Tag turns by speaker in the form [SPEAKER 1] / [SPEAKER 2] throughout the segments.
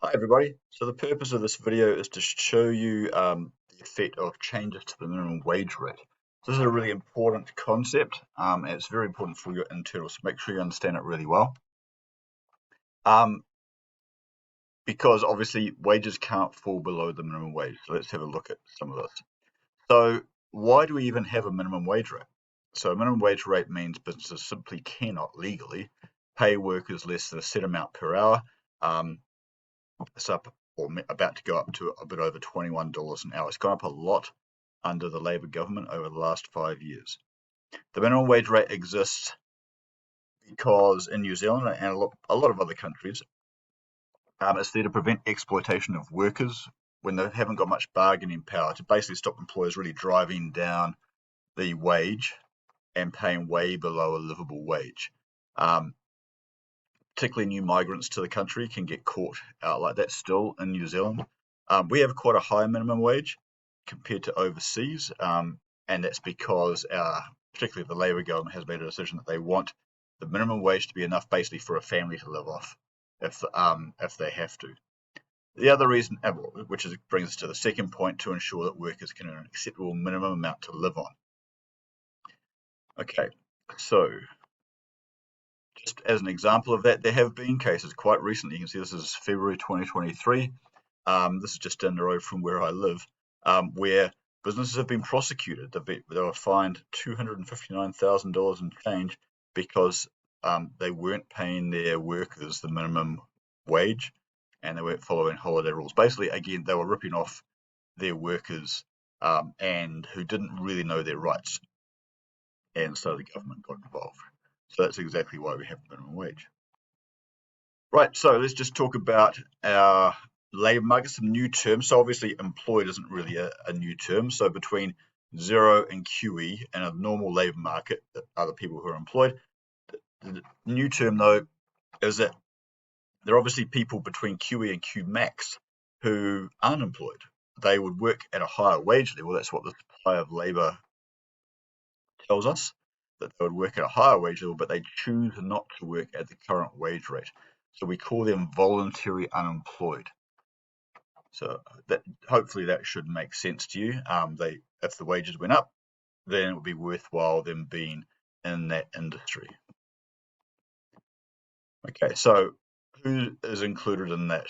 [SPEAKER 1] Hi everybody. So the purpose of this video is to show you the effect of changes to the minimum wage rate. This is a really important concept and it's very important for your internal, so make sure you understand it really well. Um, because obviously wages can't fall below the minimum wage. So let's have a look at some of this. So why do we even have a minimum wage rate? So a minimum wage rate means businesses simply cannot legally pay workers less than a set amount per hour. It's up or about to go up to a bit over $21 an hour. It's gone up a lot under the Labor government over the last 5 years. The minimum wage rate exists because in New Zealand and a lot of other countries, it's there to prevent exploitation of workers when they haven't got much bargaining power, to basically stop employers really driving down the wage and paying way below a livable wage. Particularly new migrants to the country can get caught out like that still in New Zealand. We have quite a high minimum wage compared to overseas, and that's because particularly the Labor government has made a decision that they want the minimum wage to be enough basically for a family to live off if they have to. The other reason, which brings us to the second point, to ensure that workers can earn an acceptable minimum amount to live on. Okay, so just as an example of that, there have been cases quite recently. You can see this is February 2023. This is just down the road from where I live, where businesses have been prosecuted. They were fined $259,000 and change because they weren't paying their workers the minimum wage and they weren't following holiday rules. Basically, again, they were ripping off their workers and who didn't really know their rights. And so the government got involved. So that's exactly why we have minimum wage. Right, so let's just talk about our labour market, some new terms. So obviously employed isn't really a new term. So between zero and QE and a normal labour market, that are the people who are employed, the new term though is that there are obviously people between QE and QMax who aren't employed. They would work at a higher wage level. That's what the supply of labour tells us, that they would work at a higher wage level, but they choose not to work at the current wage rate. So we call them voluntary unemployed. So that hopefully that should make sense to you. If the wages went up, then it would be worthwhile them being in that industry. Okay, so who is included in that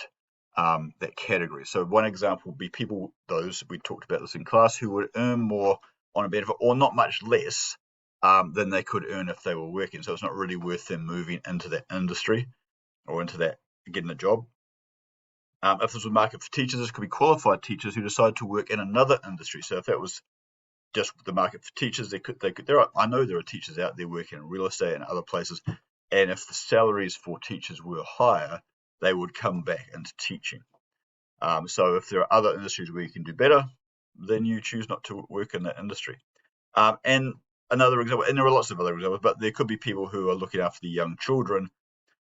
[SPEAKER 1] that category? So one example would be people, those we talked about this in class, who would earn more on a benefit or not much less than they could earn if they were working. So it's not really worth them moving into that industry or into that getting a job. If this was a market for teachers, this could be qualified teachers who decide to work in another industry. So if that was just the market for teachers, I know there are teachers out there working in real estate and other places, and if the salaries for teachers were higher, they would come back into teaching. So if there are other industries where you can do better, then you choose not to work in that industry. And another example, and there are lots of other examples, but there could be people who are looking after the young children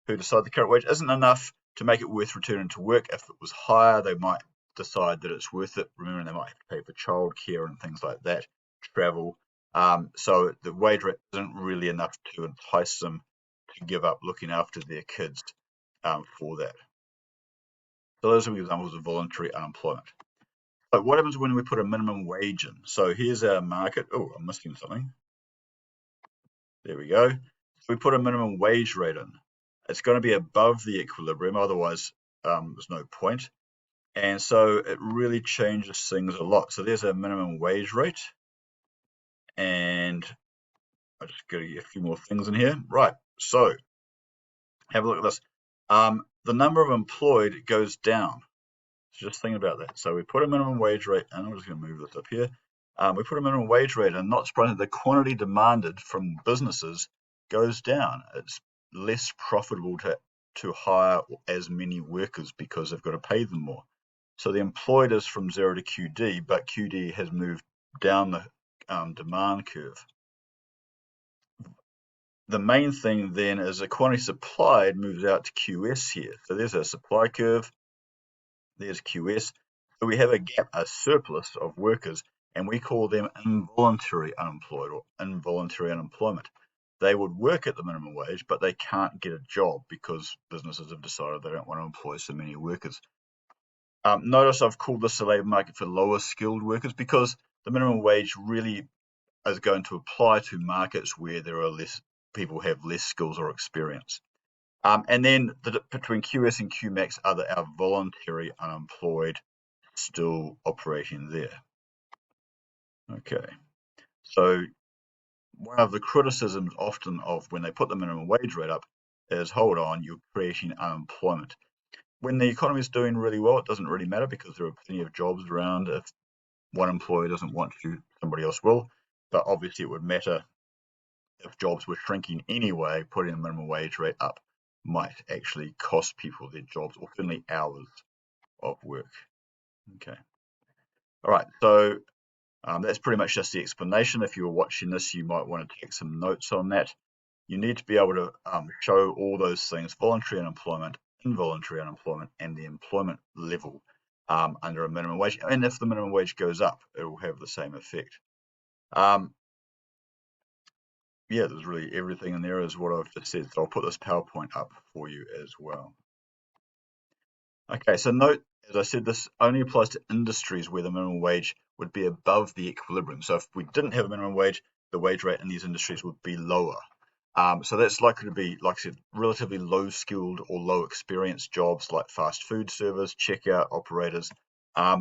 [SPEAKER 1] who decide the current wage isn't enough to make it worth returning to work. If it was higher, they might decide that it's worth it. Remember, they might have to pay for childcare and things like that, travel. So the wage rate isn't really enough to entice them to give up looking after their kids for that. So those are examples of voluntary unemployment. But what happens when we put a minimum wage in? So here's our market. Oh, I'm missing something. There we go. So we put a minimum wage rate in. It's going to be above the equilibrium, otherwise there's no point. And so it really changes things a lot. So there's a minimum wage rate. And I'll just go to a few more things in here. Right, so have a look at this. The number of employed goes down. So just think about that. So we put a minimum wage rate, and I'm just going to move this up here. We put a minimum wage rate, and not surprisingly, the quantity demanded from businesses goes down. It's less profitable to hire as many workers because they've got to pay them more. So the employed is from 0 to QD, but QD has moved down the demand curve. The main thing then is the quantity supplied moves out to QS here. So there's a supply curve, there's QS. So we have a gap, a surplus of workers, and we call them involuntary unemployed or involuntary unemployment. they would work at the minimum wage, but they can't get a job because businesses have decided they don't want to employ so many workers. Notice I've called this a labour market for lower skilled workers because the minimum wage really is going to apply to markets where there are less people have less skills or experience. And then between QS and QMax are our voluntary unemployed still operating there. Okay, so one of the criticisms often of when they put the minimum wage rate up is, hold on, you're creating unemployment. When the economy is doing really well, it doesn't really matter because there are plenty of jobs around. If one employer doesn't want to, somebody else will. But obviously it would matter if jobs were shrinking anyway. Putting the minimum wage rate up might actually cost people their jobs or certainly hours of work. Okay. All right, so that's pretty much just the explanation. If you were watching this, you might want to take some notes on that. You need to be able to show all those things: voluntary unemployment, involuntary unemployment, and the employment level under a minimum wage. And if the minimum wage goes up, it will have the same effect. Yeah, there's really everything in there is what I've just said. So I'll put this PowerPoint up for you as well. Okay, so note, as I said, this only applies to industries where the minimum wage would be above the equilibrium. So if we didn't have a minimum wage, the wage rate in these industries would be lower. So that's likely to be, like I said, relatively low skilled or low experienced jobs like fast food service, checkout operators,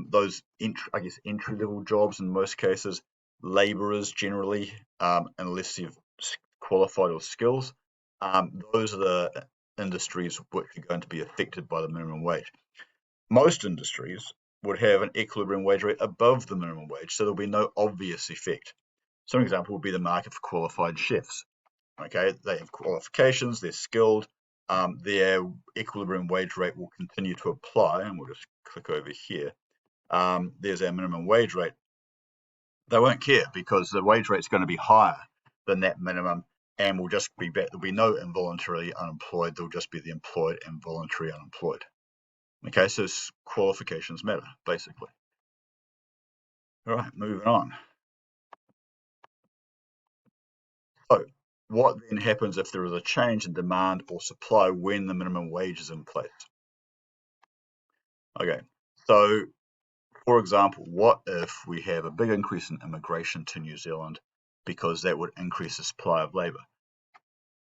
[SPEAKER 1] those entry level jobs in most cases, laborers generally, unless you've qualified or skills. Those are the industries which are going to be affected by the minimum wage. Most industries would have an equilibrium wage rate above the minimum wage, so there'll be no obvious effect. So an example would be the market for qualified chefs. Okay, they have qualifications, they're skilled, their equilibrium wage rate will continue to apply, and we'll just click over here. There's our minimum wage rate. They won't care because the wage rate is going to be higher than that minimum, and will just be back. There'll be no involuntarily unemployed. There'll just be the employed and voluntary unemployed. Okay, so qualifications matter, basically. All right, moving on. So what then happens if there is a change in demand or supply when the minimum wage is in place? Okay, so for example, what if we have a big increase in immigration to New Zealand because that would increase the supply of labour?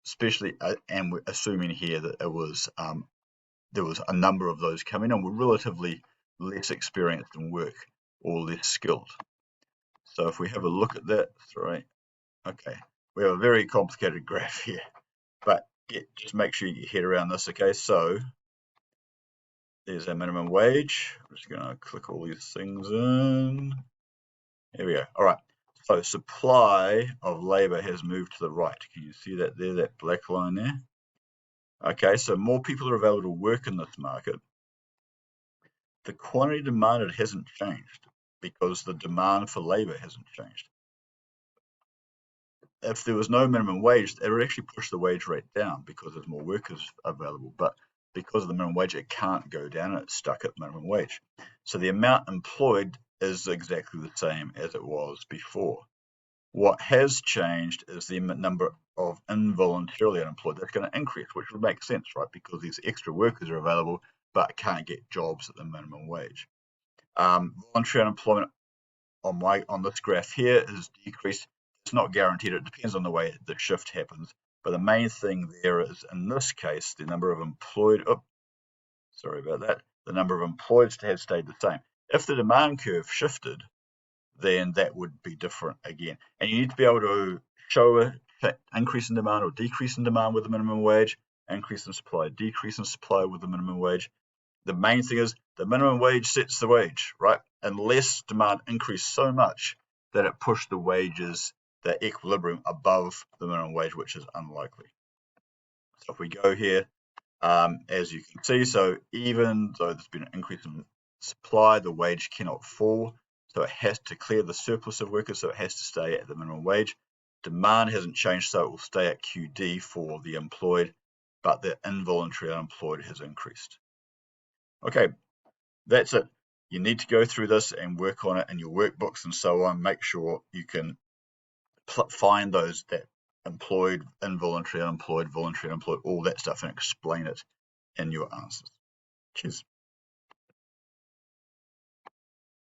[SPEAKER 1] Especially, and we're assuming here that it was there was a number of those coming in were relatively less experienced in work or less skilled. So if we have a look at that, sorry, okay, we have a very complicated graph here, but just make sure you get your head around this. Okay, so there's our minimum wage. I'm just going to click all these things in. Here we go. All right. So supply of labour has moved to the right. Can you see that there, that black line there? Okay, so more people are available to work in this market. The quantity demanded hasn't changed because the demand for labour hasn't changed. If there was no minimum wage, it would actually push the wage rate down because there's more workers available. But because of the minimum wage, it can't go down. It's stuck at minimum wage. So the amount employed is exactly the same as it was before. What has changed is the number of involuntarily unemployed. That's going to increase, which would make sense, right? Because these extra workers are available but can't get jobs at the minimum wage. Voluntary unemployment on this graph here is decreased. It's not guaranteed. It depends on the way the shift happens. But the main thing there is, in this case, the number of employed. Oh, sorry about that. The number of employed have stayed the same. If the demand curve shifted, then that would be different again. And you need to be able to show an increase in demand or decrease in demand with the minimum wage, increase in supply, decrease in supply with the minimum wage. The main thing is the minimum wage sets the wage, right? Unless demand increased so much that it pushed the wages, the equilibrium above the minimum wage, which is unlikely. So if we go here, as you can see, so even though there's been an increase in supply, the wage cannot fall. So it has to clear the surplus of workers, so it has to stay at the minimum wage. Demand hasn't changed, so it will stay at QD for the employed, but the involuntary unemployed has increased. Okay, that's it. You need to go through this and work on it in your workbooks and so on. Make sure you can find that employed, involuntary, unemployed, voluntary, unemployed, all that stuff, and explain it in your answers. Cheers.